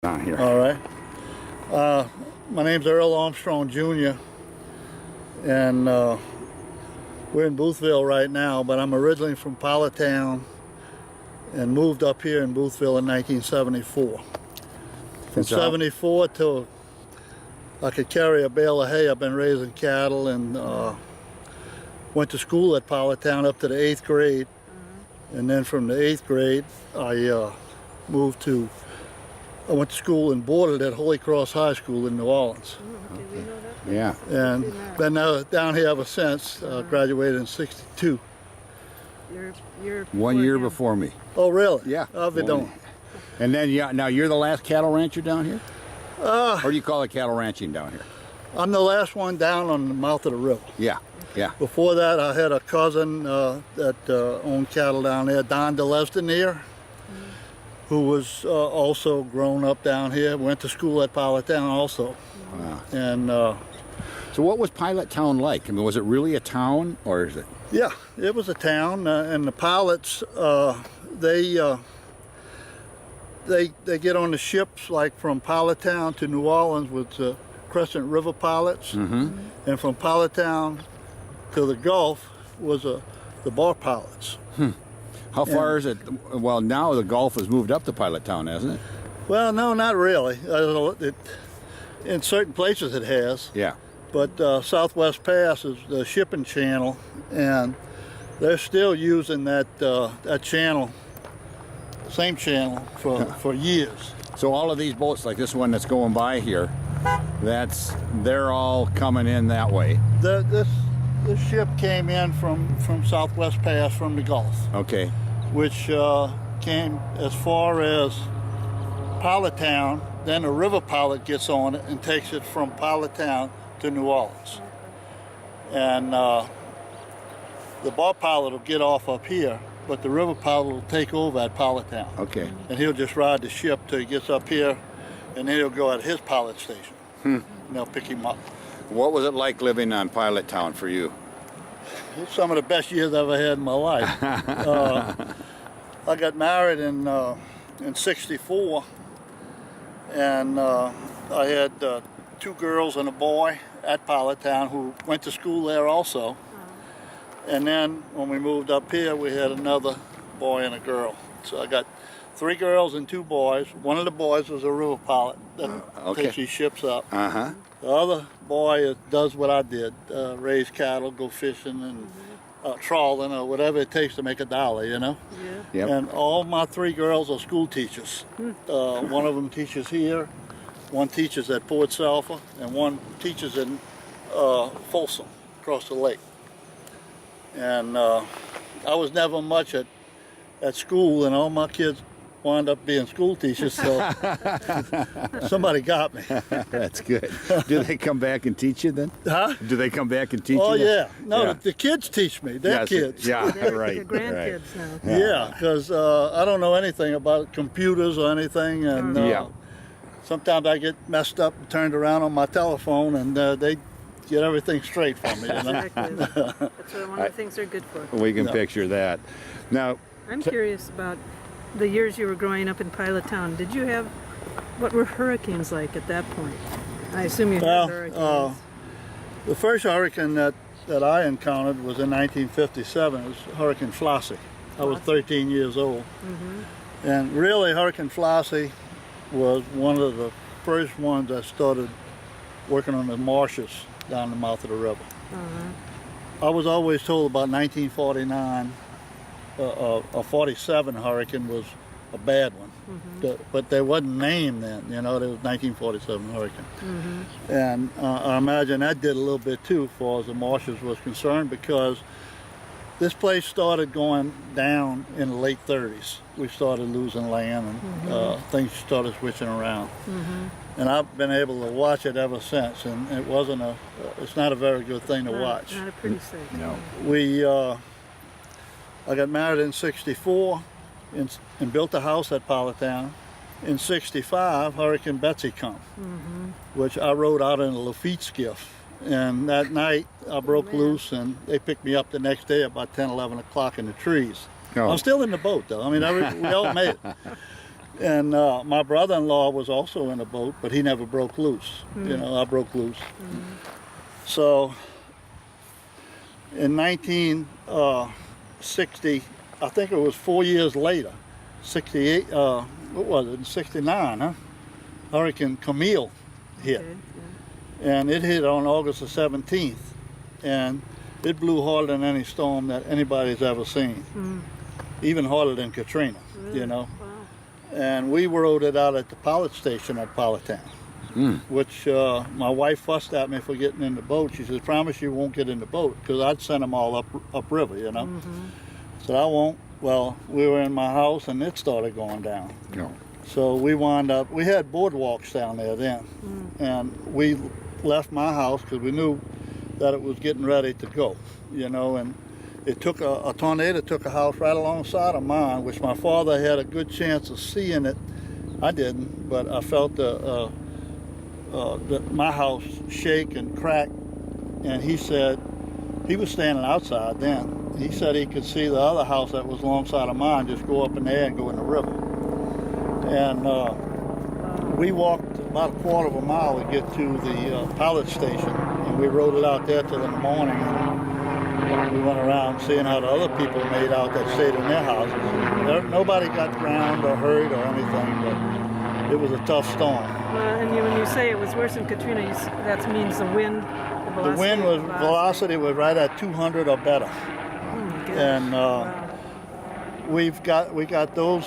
Down here. All right. My name's Earl Armstrong Jr. and we're in Boothville right now, but I'm originally from Pollytown and moved up here in Boothville in 1974. From 74 till I could carry a bale of hay, I've been raising cattle and went to school at Pollytown up to the 8th grade. And then from the 8th grade, I went to school and boarded at Holy Cross High School in New Orleans. Okay, we know that. Yeah. And been down here ever since. Graduated in '62. You're 1 year before me. Oh, really? Yeah. How have you done? And then, yeah, now you're the last cattle rancher down here? Or do you call it cattle ranching down here? I'm the last one down on the mouth of the river. Yeah, yeah. Before that, I had a cousin that owned cattle down there, Don DeLestinier, who was also grown up down here. Went to school at Pollytown also. Wow. And So what was Pilot Town like? I mean, was it really a town, or is it? yeah, it was a town, and the pilots, they get on the ships like from Pollytown to New Orleans with Crescent River pilots, and from Pollytown to the Gulf was the bar pilots. How far is it? Well, now the Gulf has moved up to Pilot Town, hasn't it? Well, no, not really. In certain places it has. Yeah. But Southwest Pass is the shipping channel, and they're still using that channel, same channel for years. So all of these boats, like this one that's going by here, they're all coming in that way. This ship came in from Southwest Pass from the Gulf, Okay. which came as far as Pollytown. Then a river pilot gets on it and takes it from Pollytown to New Orleans. And the bar pilot will get off up here, but the river pilot will take over at Pollytown. Okay. And he'll just ride the ship till he gets up here, and then he'll go at his pilot station. And they'll pick him up. What was it like living on Pilot Town for you? It's some of the best years I've ever had in my life. I got married in '64, and I had 2 girls and a boy at Pollytown who went to school there also. And then when we moved up here, we had another boy and a girl. So I got 3 girls and 2 boys. One of the boys was a river pilot that takes these ships up. The other boy does what I did, raise cattle, go fishing, and trawling, or whatever it takes to make a dollar, you know? Yeah. Yep. And all my 3 girls are school teachers. One of them teaches here, one teaches at Port Sulphur, and one teaches in Folsom, across the lake. And I was never much at school, and all my kids wound up being school teachers, so somebody got me. That's good. Do they come back and teach you then? Huh? Do they come back and teach Oh, you? yeah. No, Yeah. The kids teach me. They're Yes, kids. Yeah, They're right. the grandkids now. Yeah, because I don't know anything about computers or anything, and Yeah. sometimes I get messed up and turned around on my telephone, and they get everything straight for me. You know? Exactly. That's what one of the things they're good for. We can No. picture that. Now, I'm curious about the years you were growing up in Pilot Town. Did you have, what were hurricanes like at that point? I assume you had hurricanes. The first hurricane that I encountered was in 1957. It was Hurricane Flossie. I was 13 years old. And really, Hurricane Flossie was one of the first ones that started working on the marshes down the mouth of the river. I was always told about 1949, a 47 hurricane was a bad one, but they wasn't named then. You know, there was 1947 hurricane, and I imagine that did a little bit too, as far as the marshes was concerned, because this place started going down in the late 30s. We started losing land, and things started switching around. And I've been able to watch it ever since, and it's not a very good thing to watch. Not a pretty sight. no. I got married in '64 and built a house at Pollytown. In '65, Hurricane Betsy come, which I rode out in a Lafitte skiff. And that night, I broke loose, and they picked me up the next day about 10, 11 o'clock in the trees. Oh. I'm still in the boat, though. I mean, we all made it. And my brother-in-law was also in a boat, but he never broke loose. You know, I broke loose. So in 1960, I think it was 4 years later, 68, what was it, in 69, huh? Hurricane Camille hit. Okay, And it hit on August the 17th. And it blew harder than any storm that anybody's ever seen. Even harder than Katrina, you know. Wow. And we rode it out at the pilot station at Politown, which my wife fussed at me for getting in the boat. She says, promise you won't get in the boat, because I'd send them all upriver, you know. I said, I won't. Well, we were in my house and it started going down. No. So we wound up, we had boardwalks down there then, and we left my house because we knew that it was getting ready to go, you know, and it took a tornado took a house right alongside of mine, which my father had a good chance of seeing it. I didn't, but I felt my house shake and crack, and he said, he was standing outside then, he said he could see the other house that was alongside of mine just go up in the air and go in the river. And we walked about a quarter of a mile to get to the pilot station, and we rode it out there till in the morning. And we went around seeing how the other people made out that stayed in their houses. Nobody got drowned or hurt or anything, but it was a tough storm. And when you say it was worse than Katrina, that means the wind, The wind velocity was right at 200 or better. And we got those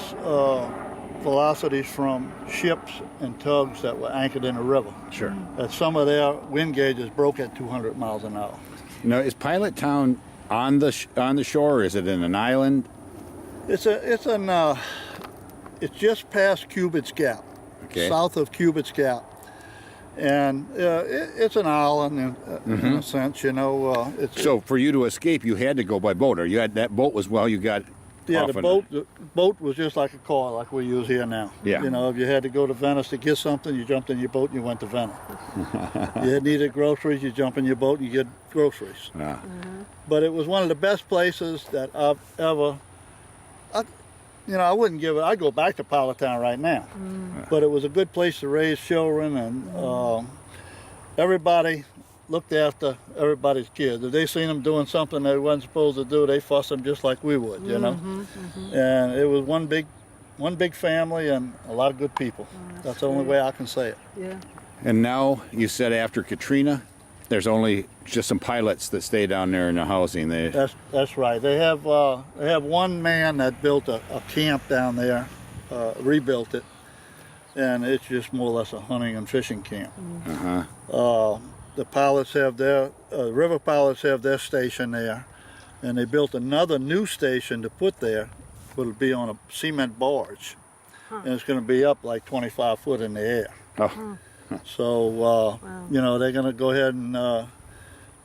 velocities from ships and tugs that were anchored in the river. Sure. That some of their wind gauges broke at 200 miles an hour. Now, is Pilot Town on the shore, or is it in an island? It's just past Cubit's Gap, south of Cubit's Gap, and it's an island in a sense, you know. So for you to escape, you had to go by boat, or you had that boat was you got. Yeah, the boat was just like a car, like we use here now. Yeah. You know, if you had to go to Venice to get something, you jumped in your boat and you went to Venice. You needed groceries, you jump in your boat and you get groceries. Yeah. But it was one of the best places that I've ever. I wouldn't give it. I'd go back to Politown right now. But it was a good place to raise children, and everybody looked after everybody's kids. If they seen them doing something they wasn't supposed to do, they fussed them just like we would, you know. And it was one big family and a lot of good people. That's the only way I can say it. Yeah. And now you said after Katrina, there's only just some pilots that stay down there in the housing. That's right. They have one man that built a camp down there, rebuilt it, and it's just more or less a hunting and fishing camp. The pilots have river pilots have their station there, and they built another new station to put there, but it'll be on a cement barge, and it's going to be up like 25 foot in the air. Oh. So you know, they're going to go ahead and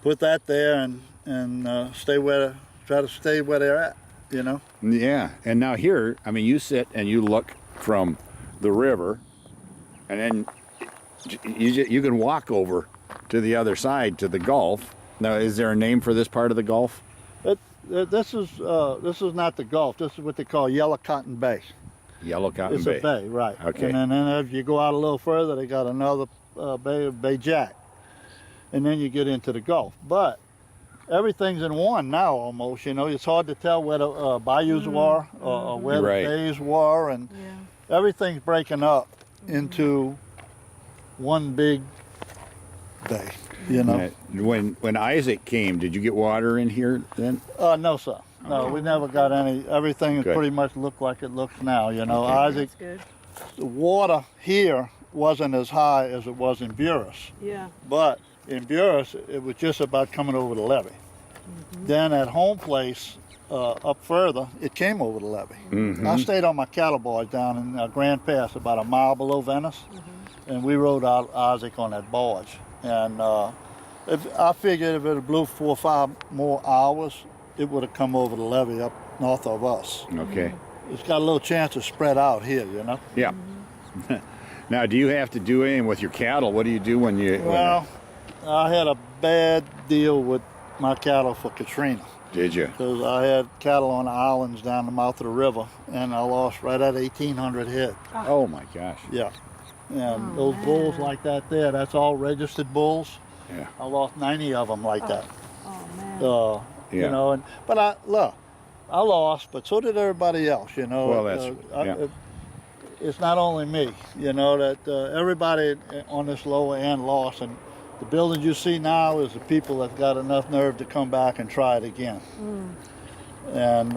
put that there and try to stay where they're at, you know. Yeah, and now here, I mean, you sit and you look from the river, and then you can walk over to the other side to the Gulf. Now, is there a name for this part of the Gulf? This is not the Gulf. This is what they call Yellow Cotton Bay. Yellow Cotton Bay. It's a bay, right. Okay. And then if you go out a little further, they got another Bay Jack. And then you get into the Gulf. But everything's in one now almost, you know. It's hard to tell where the bayous were or where the bays were. And everything's breaking up into one big bay, you know. When Isaac came, did you get water in here then? No, sir. No, we never got any. Everything pretty much looked like it looks now, you know. Isaac, the water here wasn't as high as it was in Buras. Yeah. But in Buras, it was just about coming over the levee. Then at home place, up further, it came over the levee. I stayed on my cattle barge down in Grand Pass, about a mile below Venice, and we rode out Isaac on that barge. And I figured if it blew 4 or 5 more hours, it would have come over the levee up north of us. Okay. It's got a little chance to spread out here, you know. Yeah. Now, do you have to do anything with your cattle? What do you do when you... Well, I had a bad deal with my cattle for Katrina. Did you? because I had cattle on the islands down the mouth of the river, and I lost right at 1,800 head. Oh my gosh. Yeah. And Oh, those bulls man. like that there, that's all registered bulls. Yeah. I lost 90 of them like that. Oh man. Yeah. You know, but I lost, but so did everybody else. You know, Well, that's yeah. It's not only me. You know that everybody on this lower end lost, and the buildings you see now is the people that got enough nerve to come back and try it again. And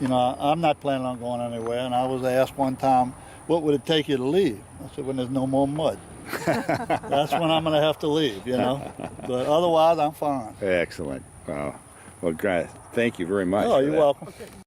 you know, I'm not planning on going anywhere. And I was asked one time, "What would it take you to leave?" I said, "When there's no more mud." That's when I'm going to have to leave, you know. But otherwise, I'm fine. Excellent. Wow. Well, guys, thank you very much. Oh, for you're that. welcome.